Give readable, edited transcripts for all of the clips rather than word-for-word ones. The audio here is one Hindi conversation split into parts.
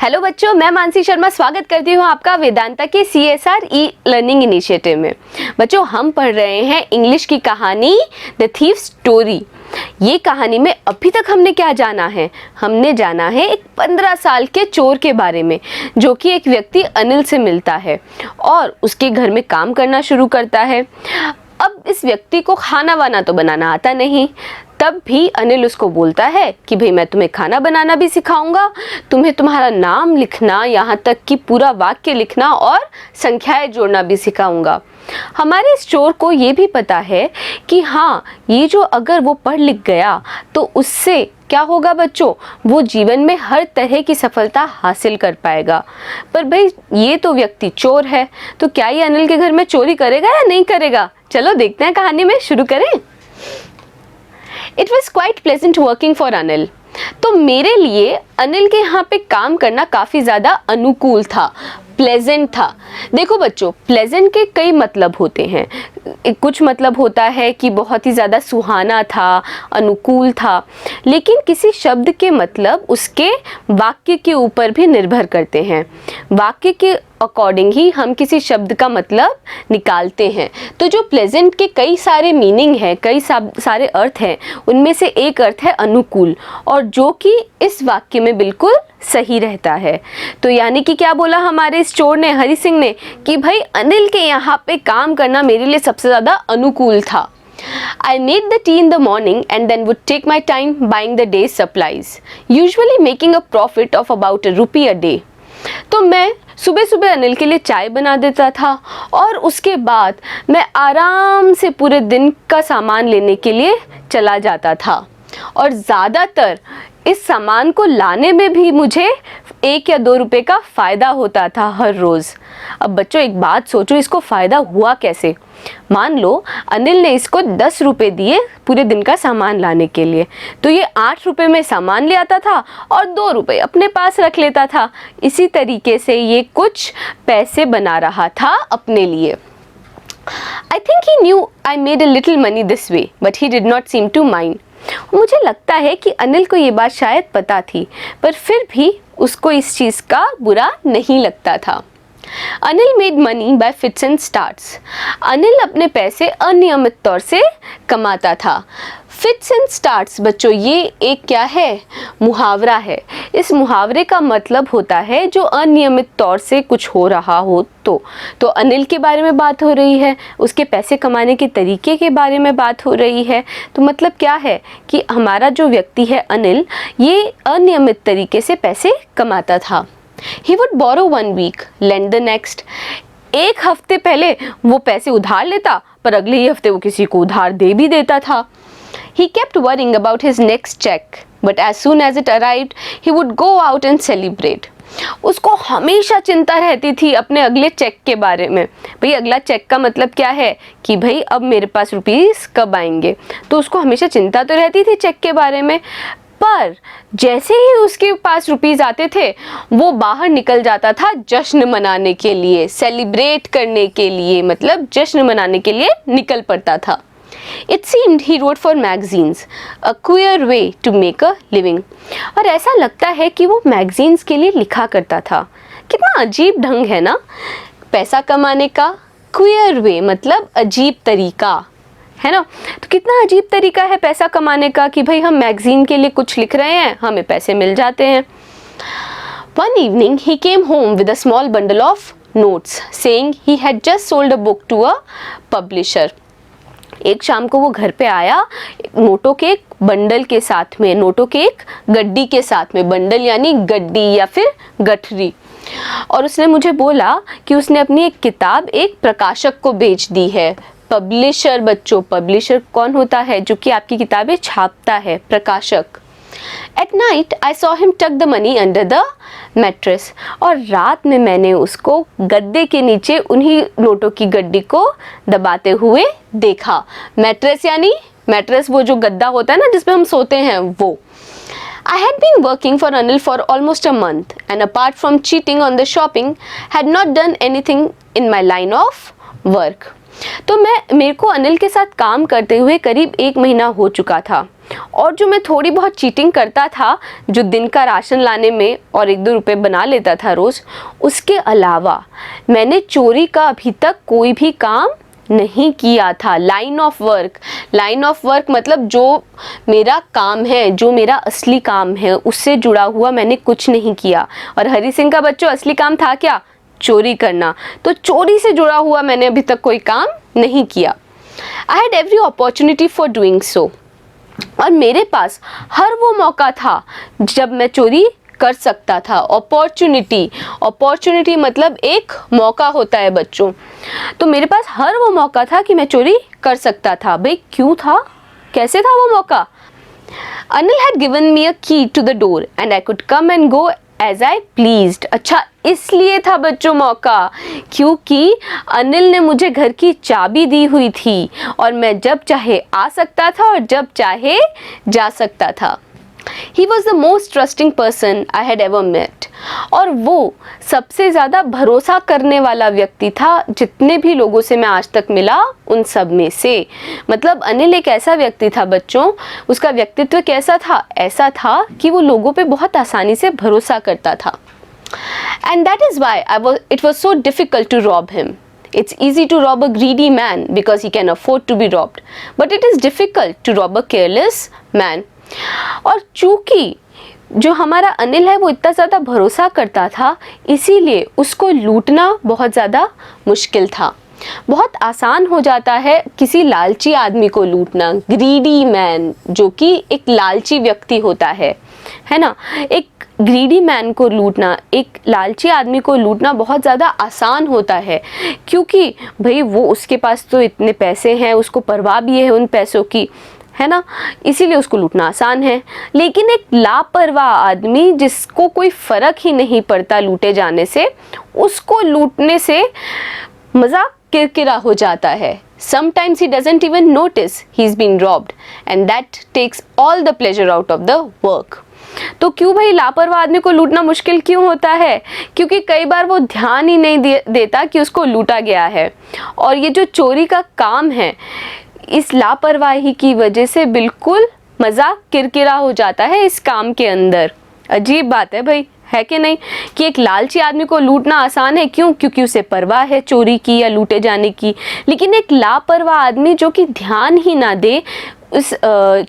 हेलो बच्चों, मैं मानसी शर्मा स्वागत करती हूँ आपका वेदांता के CSR ई लर्निंग इनिशिएटिव में। बच्चों, हम पढ़ रहे हैं इंग्लिश की कहानी द थीफ स्टोरी। ये कहानी में अभी तक हमने क्या जाना है? हमने जाना है एक 15 साल के चोर के बारे में, जो कि एक व्यक्ति अनिल से मिलता है और उसके घर में काम करना शुरू करता है। अब इस व्यक्ति को खाना वाना तो बनाना आता नहीं, तब भी अनिल उसको बोलता है कि भाई मैं तुम्हें खाना बनाना भी सिखाऊंगा, तुम्हें तुम्हारा नाम लिखना, यहाँ तक कि पूरा वाक्य लिखना और संख्याएं जोड़ना भी सिखाऊंगा। हमारे इस चोर को ये भी पता है कि हाँ, ये जो अगर वो पढ़ लिख गया तो उससे क्या होगा बच्चों, वो जीवन में हर तरह की सफलता हासिल कर पाएगा। पर भाई ये तो व्यक्ति चोर है, तो क्या ये अनिल के घर में चोरी करेगा या नहीं करेगा? चलो देखते हैं, कहानी में शुरू करें। It was quite pleasant working for Anil. तो मेरे लिए अनिल के यहाँ पे काम करना काफ़ी ज़्यादा अनुकूल था, प्लेजेंट था। देखो बच्चों, प्लेजेंट के कई मतलब होते हैं। कुछ मतलब होता है कि बहुत ही ज़्यादा सुहाना था, अनुकूल था, लेकिन किसी शब्द के मतलब उसके वाक्य के ऊपर भी निर्भर करते हैं। वाक्य के अकॉर्डिंग ही हम किसी शब्द का मतलब निकालते हैं। तो जो प्लेजेंट के कई सारे मीनिंग हैं, कई सारे अर्थ हैं, उनमें से एक अर्थ है अनुकूल, और जो कि इस वाक्य में बिल्कुल सही रहता है। तो यानी कि क्या बोला हमारे इस चोर ने, हरि सिंह ने, कि भाई अनिल के यहाँ पे काम करना मेरे लिए सबसे ज़्यादा अनुकूल था। I made the tea in the morning and then would take my time buying the day's supplies, usually making a profit of about ₹1 a day. तो मैं सुबह सुबह अनिल के लिए चाय बना देता था और उसके बाद मैं आराम से पूरे दिन का सामान लेने के लिए चला जाता था, और ज़्यादातर इस सामान को लाने में भी मुझे 1 या 2 रुपए का फ़ायदा होता था हर रोज़। अब बच्चों एक बात सोचो, इसको फ़ायदा हुआ कैसे? मान लो अनिल ने इसको 10 रुपए दिए पूरे दिन का सामान लाने के लिए, तो ये 8 रुपए में सामान ले आता था और 2 रुपए अपने पास रख लेता था। इसी तरीके से ये कुछ पैसे बना रहा था अपने लिए। I think he knew I made a little money this way, but he did not seem to mind. मुझे लगता है कि अनिल को ये बात शायद पता थी, पर फिर भी उसको इस चीज़ का बुरा नहीं लगता था। Anil made money by fits and starts. Anil अपने पैसे अनियमित तौर से कमाता था। फिट्स एंड स्टार्ट्स बच्चों, ये एक क्या है? मुहावरा है। इस मुहावरे का मतलब होता है जो अनियमित तौर से कुछ हो रहा हो। तो अनिल के बारे में बात हो रही है, उसके पैसे कमाने के तरीके के बारे में बात हो रही है। तो मतलब क्या है कि हमारा जो व्यक्ति है अनिल, ये अनियमित तरीके से पैसे कमाता था। He would borrow 1 week, lend the next. एक हफ्ते पहले वो पैसे उधार लेता, पर अगले ही हफ्ते वो किसी को उधार दे भी देता था। He kept worrying about his next check, but as soon as it arrived, he would go out and celebrate. उसको हमेशा चिंता रहती थी अपने अगले चेक के बारे में। भाई अगला चेक का मतलब क्या है कि भाई अब मेरे पास रुपीस कब आएंगे, तो उसको हमेशा चिंता तो रहती थी चेक के बारे में। पर जैसे ही उसके पास रुपीस आते थे, वो बाहर निकल जाता था जश्न मनाने के लिए, सेलिब्रेट करने के लिए, मतलब जश्न मनाने के लिए निकल पड़ता था। It seemed he wrote for magazines, a queer way to make a living. और ऐसा लगता है कि वो मैगजीन्स के लिए लिखा करता था। कितना अजीब ढंग है ना पैसा कमाने का। क्वियर वे मतलब अजीब तरीका, है ना? तो कितना अजीब तरीका है पैसा कमाने का कि भाई हम मैगजीन के लिए कुछ लिख रहे हैं, हमें पैसे मिल जाते हैं। One evening he came home with a small bundle of notes, saying he had just sold a book to a publisher. एक शाम को वो घर पे आया नोटों के एक बंडल के साथ में, नोटों के एक गड्डी के साथ में। बंडल यानी गड्डी या फिर गठरी। और उसने मुझे बोला कि उसने अपनी एक किताब एक प्रकाशक को बेच दी है। पब्लिशर बच्चों, पब्लिशर कौन होता है? जो कि आपकी किताबें छापता है, प्रकाशक। At night I saw him tuck the money under the mattress. और रात में मैंने उसको गद्दे के नीचे उन्हीं नोटों की गड्डी को दबाते हुए देखा। मैट्रेस यानी मैट्रेस वो जो गद्दा होता है ना जिसपे हम सोते हैं, वो। I had been working for Anil for almost a month and apart from cheating on the shopping had not done anything in my line of work. तो मेरे को अनिल के साथ काम करते हुए करीब 1 महीना हो चुका था और जो मैं थोड़ी बहुत चीटिंग करता था, जो दिन का राशन लाने में और 1-2 रुपए बना लेता था रोज़, उसके अलावा मैंने चोरी का अभी तक कोई भी काम नहीं किया था। लाइन ऑफ वर्क मतलब जो मेरा काम है, जो मेरा असली काम है, उससे जुड़ा हुआ मैंने कुछ नहीं किया। और हरी सिंह का बच्चों असली काम था क्या? चोरी करना। तो चोरी से जुड़ा हुआ मैंने अभी तक कोई काम नहीं किया। I had every opportunity for doing so, और मेरे पास हर वो मौका था जब मैं चोरी कर सकता था। अपॉर्चुनिटी मतलब एक मौका होता है बच्चों। तो मेरे पास हर वो मौका था कि मैं चोरी कर सकता था। भाई क्यों था, कैसे था वो मौका? Anil had given me a key to the door and I could come and go as I pleased. अच्छा, इसलिए था बच्चों मौका क्योंकि अनिल ने मुझे घर की चाबी दी हुई थी और मैं जब चाहे आ सकता था और जब चाहे जा सकता था। He was the most trusting person I had ever met. और वो सबसे ज़्यादा भरोसा करने वाला व्यक्ति था जितने भी लोगों से मैं आज तक मिला उन सब में से। मतलब अनिल एक ऐसा व्यक्ति था बच्चों, उसका व्यक्तित्व कैसा था? ऐसा था कि वो लोगों पे बहुत आसानी से भरोसा करता था। And that is why it was so difficult to rob him. It's easy to rob a greedy man because he can afford to be robbed. But it is difficult to rob a careless man. और चूंकि जो हमारा अनिल है वो इतना ज़्यादा भरोसा करता था, इसीलिए उसको लूटना बहुत ज़्यादा मुश्किल था। बहुत आसान हो जाता है किसी लालची आदमी को लूटना, ग्रीडी मैन, जो कि एक लालची व्यक्ति होता है ना। एक ग्रीडी मैन को लूटना, एक लालची आदमी को लूटना बहुत ज़्यादा आसान होता है क्योंकि भाई वो उसके पास तो इतने पैसे हैं, उसको परवाह भी है उन पैसों की, है ना, इसीलिए उसको लूटना आसान है। लेकिन एक लापरवाह आदमी जिसको कोई फ़र्क ही नहीं पड़ता लूटे जाने से, उसको लूटने से मज़ा किरकिरा हो जाता है। Sometimes he doesn't even notice he's been robbed and that takes all the pleasure out of the work. तो क्यों भाई लापरवाह आदमी को लूटना मुश्किल क्यों होता है? क्योंकि कई बार वो ध्यान ही नहीं देता कि उसको लूटा गया है। और ये जो चोरी का काम है, इस लापरवाही की वजह से बिल्कुल मज़ा किरकिरा हो जाता है इस काम के अंदर। अजीब बात है भाई, है कि नहीं, कि एक लालची आदमी को लूटना आसान है। क्यों? क्योंकि उसे परवाह है चोरी की या लूटे जाने की। लेकिन एक लापरवाह आदमी जो कि ध्यान ही ना दे उस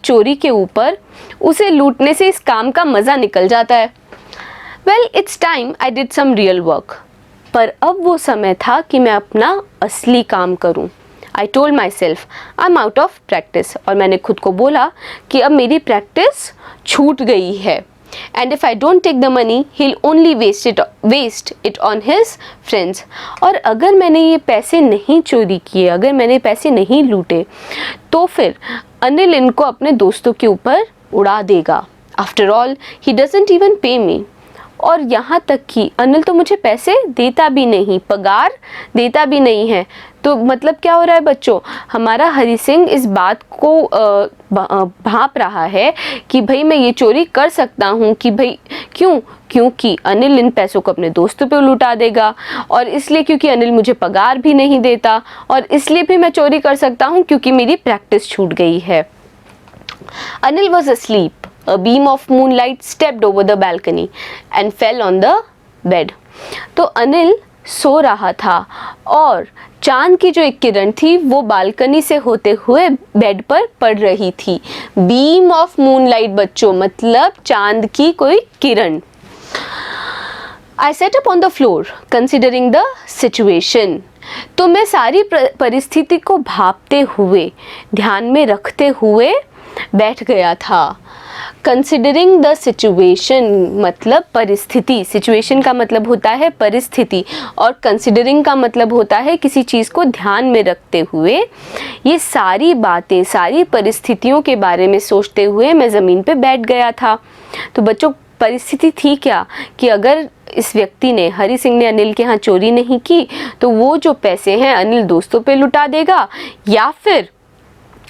चोरी के ऊपर, उसे लूटने से इस काम का मज़ा निकल जाता है। Well, it's time I did some real work. पर अब वो समय था कि मैं अपना असली काम करूं। I told my self I am out of practice. और मैंने खुद को बोला कि अब मेरी प्रैक्टिस छूट गई है। And if I don't take the money he will only waste it on his friends. और अगर मैंने ये पैसे नहीं चोरी किए, अगर मैंने पैसे नहीं लूटे, तो फिर अनिल इनको अपने दोस्तों के ऊपर उड़ा देगा। After all he doesn't even पे मी। और यहाँ तक कि अनिल तो मुझे पैसे देता भी नहीं, पगार देता भी नहीं है। तो मतलब क्या हो रहा है बच्चों, हमारा हरी सिंह इस बात को भांप रहा है कि भाई मैं ये चोरी कर सकता हूँ कि भाई क्यों, क्योंकि अनिल इन पैसों को अपने दोस्तों पे लुटा देगा, और इसलिए क्योंकि अनिल मुझे पगार भी नहीं देता, और इसलिए भी मैं चोरी कर सकता हूँ क्योंकि मेरी प्रैक्टिस छूट गई है। Anil was asleep. A beam of moonlight stepped over the balcony and fell on the bed. तो अनिल सो रहा था और चांद की जो एक किरण थी वो बालकनी से होते हुए बेड पर पड़ रही थी। बीम ऑफ मूनलाइट बच्चों मतलब चांद की कोई किरण। I sat up on the floor considering the situation. तो मैं सारी परिस्थिति को भांपते हुए, ध्यान में रखते हुए बैठ गया था। कंसिडरिंग द सिचुएशन मतलब परिस्थिति, सिचुएशन का मतलब होता है परिस्थिति, और कंसिडरिंग का मतलब होता है किसी चीज़ को ध्यान में रखते हुए। ये सारी बातें, सारी परिस्थितियों के बारे में सोचते हुए मैं ज़मीन पे बैठ गया था। तो बच्चों परिस्थिति थी क्या कि अगर इस व्यक्ति ने, हरी सिंह ने अनिल के यहाँ चोरी नहीं की तो वो जो पैसे हैं अनिल दोस्तों पे लुटा देगा, या फिर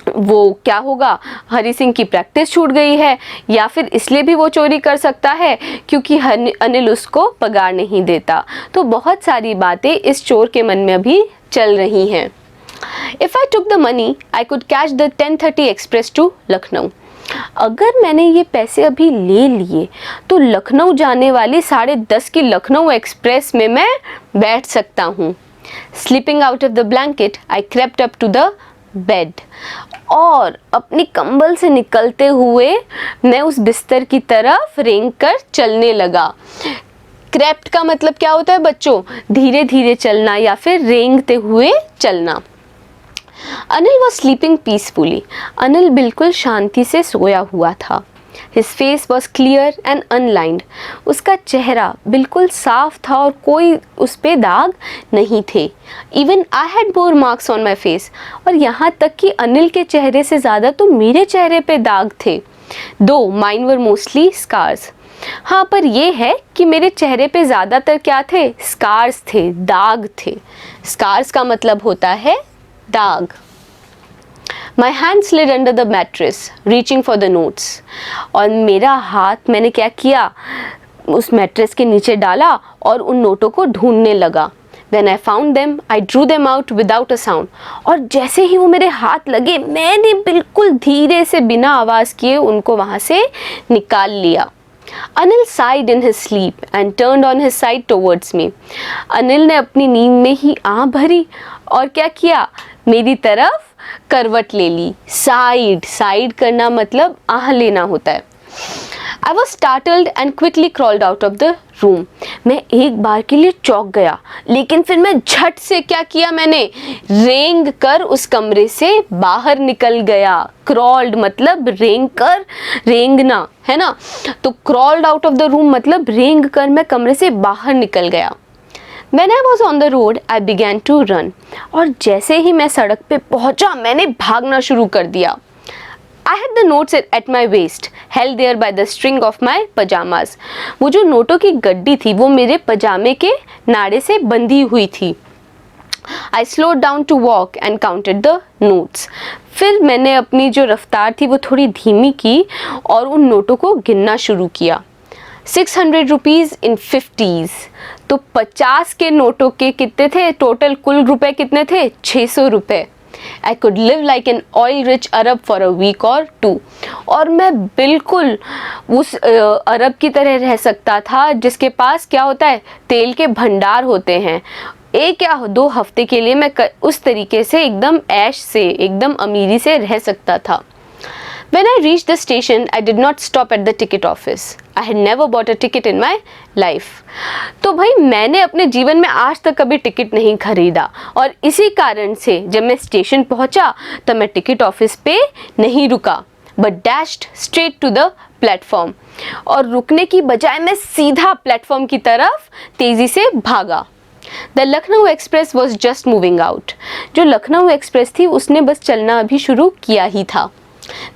वो क्या होगा, हरी सिंह की प्रैक्टिस छूट गई है, या फिर इसलिए भी वो चोरी कर सकता है क्योंकि अनिल उसको पगार नहीं देता। तो बहुत सारी बातें इस चोर के मन में अभी चल रही हैं। If I took the money, I could catch the 10:30 express to Lucknow. अगर मैंने ये पैसे अभी ले लिए तो लखनऊ जाने वाली 10:30 की लखनऊ एक्सप्रेस में मैं बैठ सकता हूँ. Slipping out of the blanket, I crept up to the bed. और अपनी कंबल से निकलते हुए मैं उस बिस्तर की तरफ रेंग कर चलने लगा. क्रेप्ट का मतलब क्या होता है बच्चों? धीरे धीरे चलना या फिर रेंगते हुए चलना. Anil was sleeping peacefully. Anil बिल्कुल शांति से सोया हुआ था. His face was clear and unlined. उसका चेहरा बिल्कुल साफ था और कोई उस पे दाग नहीं थे. Even I had more marks on my face. और यहाँ तक कि अनिल के चेहरे से ज़्यादा तो मेरे चेहरे पे दाग थे. Though mine were mostly scars. हाँ, पर ये है कि मेरे चेहरे पे ज़्यादातर क्या थे? स्कार्स थे, दाग थे. स्कार्स का मतलब होता है दाग. My hand slid under the mattress, reaching for the notes. और मेरा हाथ मैंने क्या किया? उस मैट्रेस के नीचे डाला और उन नोटों को ढूंढने लगा. When I found them, I drew them out without a sound. और जैसे ही वो मेरे हाथ लगे, मैंने बिल्कुल धीरे से बिना आवाज़ किए उनको वहाँ से निकाल लिया. Anil sighed in his sleep and turned on his side towards me. Anil ने अपनी नींद में ही आह भरी और क्या किया? मेरी तरफ करवट ले ली. साइड करना मतलब आह लेना होता है. I was startled and quickly crawled out of the room. मैं एक बार के लिए चौंक गया, लेकिन फिर मैं झट से क्या किया? मैंने रेंग कर उस कमरे से बाहर निकल गया. Crawled मतलब रेंग कर, रेंगना है ना. तो crawled out of the room मतलब रेंग कर मैं कमरे से बाहर निकल गया. When I was on the road, I began to run. और जैसे ही मैं सड़क पे पहुंचा, मैंने भागना शुरू कर दिया. I had the notes at my waist, held there by the string of my pajamas. वो जो नोटों की गड्डी थी, वो मेरे पजामे के नाड़े से बंधी हुई थी. I slowed down to walk and counted the notes. फिर मैंने अपनी जो रफ्तार थी वो थोड़ी धीमी की और उन नोटों को गिनना शुरू किया. 600 रुपीज़ इन 50s. तो 50 के नोटों के कितने थे? टोटल कुल रुपए कितने थे? 600 रुपये. I could live like an oil rich Arab for a week or two. और मैं बिल्कुल उस अरब की तरह रह सकता था जिसके पास क्या होता है? तेल के भंडार होते हैं. एक या 2 हफ्ते के लिए मैं उस तरीके से एकदम ऐश से, एकदम अमीरी से रह सकता था. When I reached the station, I did not stop at the ticket office. I had never bought a ticket in my life. तो भाई मैंने अपने जीवन में आज तक कभी टिकट नहीं खरीदा और इसी कारण से जब मैं स्टेशन पहुंचा तो मैं टिकट ऑफिस पे नहीं रुका, but dashed straight to the platform. और रुकने की बजाय मैं सीधा प्लेटफॉर्म की तरफ तेजी से भागा. The Lucknow express was just moving out. जो लखनऊ एक्सप्रेस थी उसने बस चलना अभी शुरू किया ही था.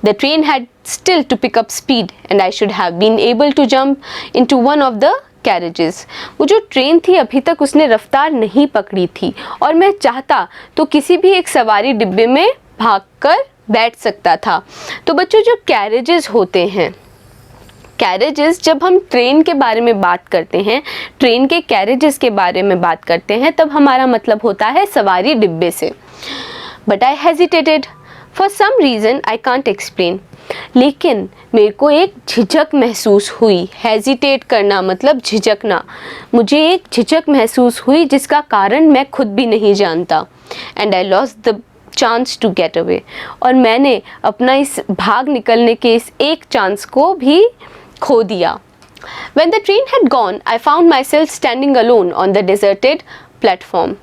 The train had still to pick up speed and I should have been able to jump into one of the carriages. वो जो ट्रेन थी अभी तक उसने रफ्तार नहीं पकड़ी थी और मैं चाहता तो किसी भी एक सवारी डिब्बे में भागकर बैठ सकता था. तो बच्चों जो कैरेजेस होते हैं, कैरेजेस जब हम ट्रेन के बारे में बात करते हैं, ट्रेन के कैरेजेस के बारे में बात करते हैं तब हमारा मतलब होता है सवारी डिब्बे से. But I hesitated. For some reason I can't explain. लेकिन मेरे को एक झिझक महसूस हुई. हेजिटेट करना मतलब झिझकना. मुझे एक झिझक महसूस हुई जिसका कारण मैं खुद भी नहीं जानता. And I lost the chance to get away. और मैंने अपना इस भाग निकलने के इस एक चांस को भी खो दिया. When the train had gone, I found myself standing alone on the deserted platform.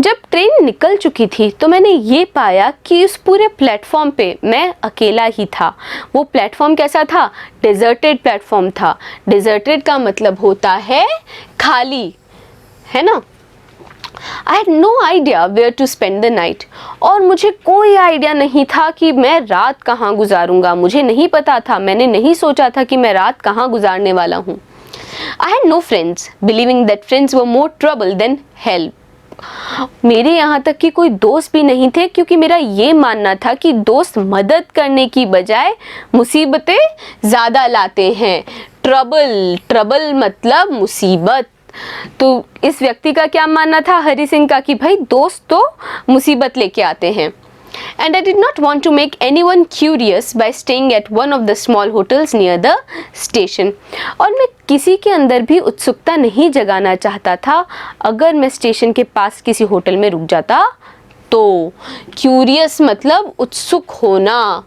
जब ट्रेन निकल चुकी थी तो मैंने ये पाया कि उस पूरे प्लेटफॉर्म पे मैं अकेला ही था. वो प्लेटफॉर्म कैसा था? डेजर्टेड प्लेटफॉर्म था. डेजर्टेड का मतलब होता है खाली, है ना. I had no idea where to spend the night. और मुझे कोई आइडिया नहीं था कि मैं रात कहाँ गुजारूंगा. मुझे नहीं पता था, मैंने नहीं सोचा था कि मैं रात कहाँ गुजारने वाला हूँ. I had no friends, believing that friends were more trouble than help. मेरे यहाँ तक कि कोई दोस्त भी नहीं थे क्योंकि मेरा ये मानना था कि दोस्त मदद करने की बजाय मुसीबतें ज़्यादा लाते हैं. ट्रबल मतलब मुसीबत, तो इस व्यक्ति का क्या मानना था हरि सिंह का कि भाई दोस्त तो मुसीबत लेके आते हैं। And I did not want to make anyone curious by staying at one of the small hotels near the station. और मैं किसी के अंदर भी उत्सुकता नहीं जगाना चाहता था अगर मैं स्टेशन के पास किसी होटल में रुक जाता तो। क्यूरियस मतलब उत्सुक होना,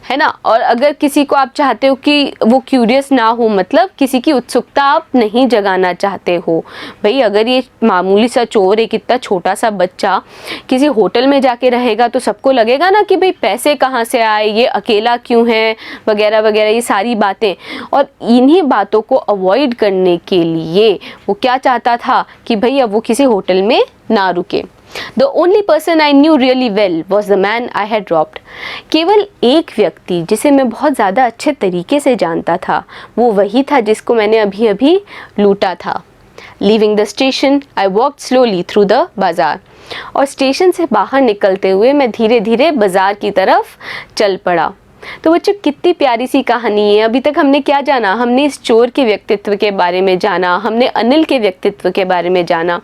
है ना। और अगर किसी को आप चाहते हो कि वो क्यूरियस ना हो, मतलब किसी की उत्सुकता आप नहीं जगाना चाहते हो। भाई अगर ये मामूली सा चोर है, कितना छोटा सा बच्चा किसी होटल में जाके रहेगा तो सबको लगेगा ना कि भाई पैसे कहाँ से आए, ये अकेला क्यों है, वगैरह वगैरह, ये सारी बातें। और इन्हीं बातों को अवॉइड करने के लिए वो क्या चाहता था कि भाई अब वो किसी होटल में ना रुके। The only person I knew really well was the man I had robbed. केवल एक व्यक्ति जिसे मैं बहुत ज़्यादा अच्छे तरीके से जानता था वो वही था जिसको मैंने अभी अभी लूटा था। Leaving the station, I walked slowly through the बाज़ार। और स्टेशन से बाहर निकलते हुए मैं धीरे धीरे बाज़ार की तरफ चल पड़ा। तो बच्चों कितनी प्यारी सी कहानी है। अभी तक हमने क्या जाना, हमने इस चोर के व्यक्तित्व के बारे में जाना, हमने अनिल के व्यक्तित्व के बारे में जाना,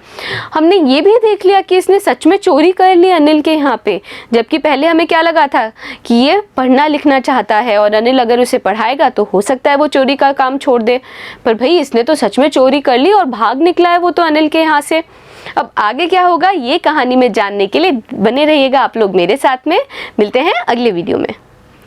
हमने ये भी देख लिया कि इसने सच में चोरी कर ली अनिल के यहाँ पे। जबकि पहले हमें क्या लगा था कि ये पढ़ना लिखना चाहता है और अनिल अगर उसे पढ़ाएगा तो हो सकता है वो चोरी का काम छोड़ दे। पर भाई इसने तो सच में चोरी कर ली और भाग निकला है वो तो अनिल के यहाँ से। अब आगे क्या होगा ये कहानी में जानने के लिए बने रहिएगा आप लोग मेरे साथ में। मिलते हैं अगले वीडियो में।